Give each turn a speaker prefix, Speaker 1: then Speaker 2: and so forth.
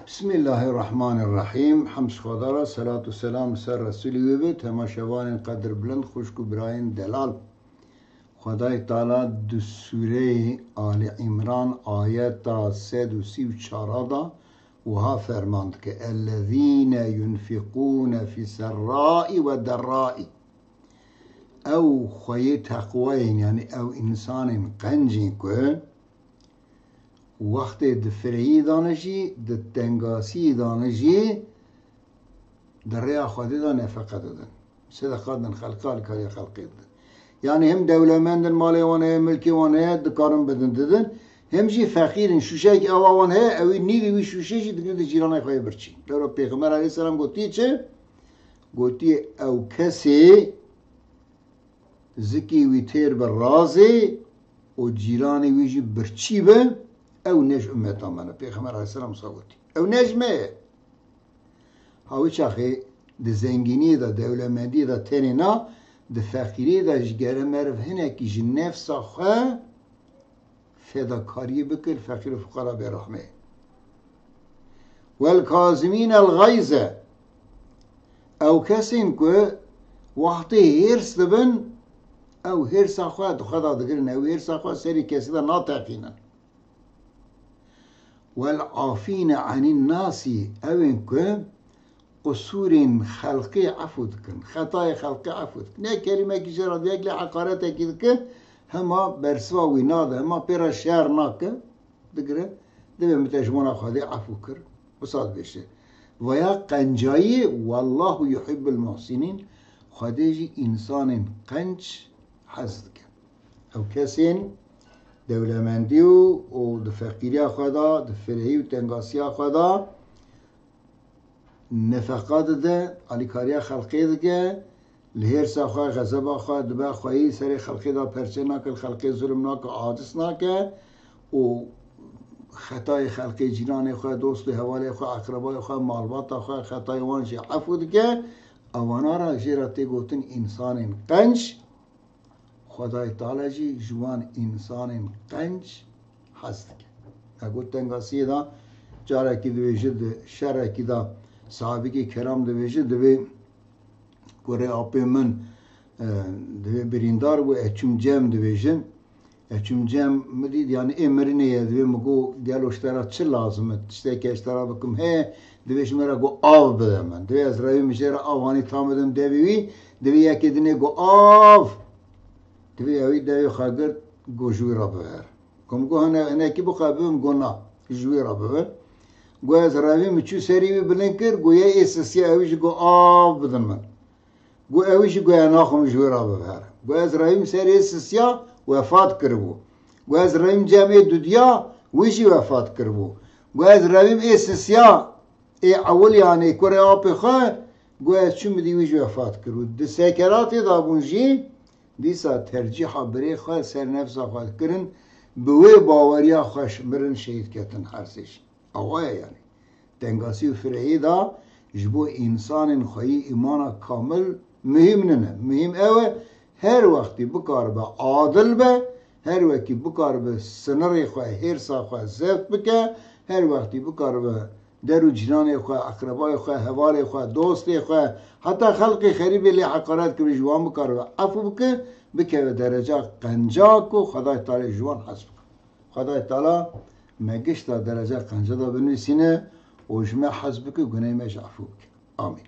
Speaker 1: بسم الله الرحمن الرحیم. حمد خدا را، صلات و سلام سر رسولی و تماشاوان قدر بلند خوشک و براین دلال. خدای تعالی دو سوره آل عمران آیت 134 دا وها فرماند که الذين ينفقون في سراء و دراء او خوی تقوین، یعنی او انسان قنجین که وقت دفرهی دانشی د تنگاسی دانشی در ریا خودی دا نفقه دادن، صدقات دن، خلقال کاری خلقی دادن. یعنی هم دولمندن، مالی وانه، ملکی وانه دکارن بدن دادن، همجی فقیرن، شوشه که اوا وانه اوی نیوی وی شوشه شی دکن ده جیرانه خواهی برچی. دورا پیغمبر علیه السلام گوتی چه؟ گوتی او کسی زکی وی تیر بر رازی و جیرانه ویجی برچی به او نج امتا منه. پیغمبر علیه السلام صاوتی او نجمه هاوی چاخی ده زنگینی دا دولمندی دا تنینا ده فقیری دا جگره مرف هنه که جی نفس خواه فداکاری بکر فقیر و فقرا برحمه. والکاظمین الغیظ او کسین که وقتی هرس دبن او هرس خواه دو خدا دگرن او هرس خواه سری کسی دا ناتقینن. والعافین عن الناس اوین که قصور خلقی عفو کن، خطای خلقی عفو کن. نه کلمه که جرا دیگلی حقارت اکید که هما برسوا وی ناده، هما پیرا شهر ناکه دگره دبه متجمونا خواهده عفو کر بساد بشه. و یا قنجایی والله یحب المحسنین، خواهده جی انسان قنج حزد کن. او کسین دولمندی و فقیری خدا، فرهی و تنگاسی خدا نفقات ده علیکاری خلقی ده لهر ساخواه غضب خواه دبا خواهی سر خلقی دا پرچه ناکل، خلقی ظلم ناکل، عاجز ناکل و خطای خلقی جیران خواه، دوست و حوالی خواه، اقربای خواه، مالبات خواه، خطای وانش عفو ده اوانا را جیراتی گوتن انسان قنج. خدای تعالی جی جوان انسان قنج هست که اگو تنگاسی دا جاره کی دویجه ده شره کی دا صحابی که کرام دویجه دوی گره آپی من دوی بریندار و اچم جم دویجه اچم جم مدید یعنی امرینه یه دوی مگو گل اشترا چه لازمه تشتی که اشترا بکم هی دویش مرا گو آو بده من دوی از روی میشه را آوانی تامدم دوی یکی دنه گو آو دوی اوی دوی خاگر گو جوی را ببر کم گو هنه کی بخواه ببم گو نا جوی را ببر گو از روی مچو سری بی بلند کر گو یه ایساسی اویش گو آب بدن من گو اویش گو ناخم جوی را ببر گو از روی سری ایساسی وفات کربو گو از روی جمعه دودیا ویشی وفات کربو گو از روی ایساسی ای اول یعنی کره آپی خواه گو از چون بدی ویش وفات کربو ده سکراتی دابونجی دیسا ترجیح بری خواه سر نفس خواه کرن بوی باوریا خوش مرن شهید کتن حرسش اوه یعنی تنگاسی و فرهی دا جبو انسان خواهی ایمان کامل مهم ننه مهم اوه هر وقتی بکار به عادل به هر وقتی بکار به سنر خواه هرسا خواه زفت بکه هر وقتی بکار به در و جنان خواه اقربای خواه حوال خواه دوست خواه حتی خلق خریبی لی حقارت که جوان بکار و عفو بکه به درجه قنجا کو خدای تعالی جوان حسب خدای تعالی مگشت درجه قنجا دا بنویسینه و جمع حسب که گناه مش عفو بکه. آمین.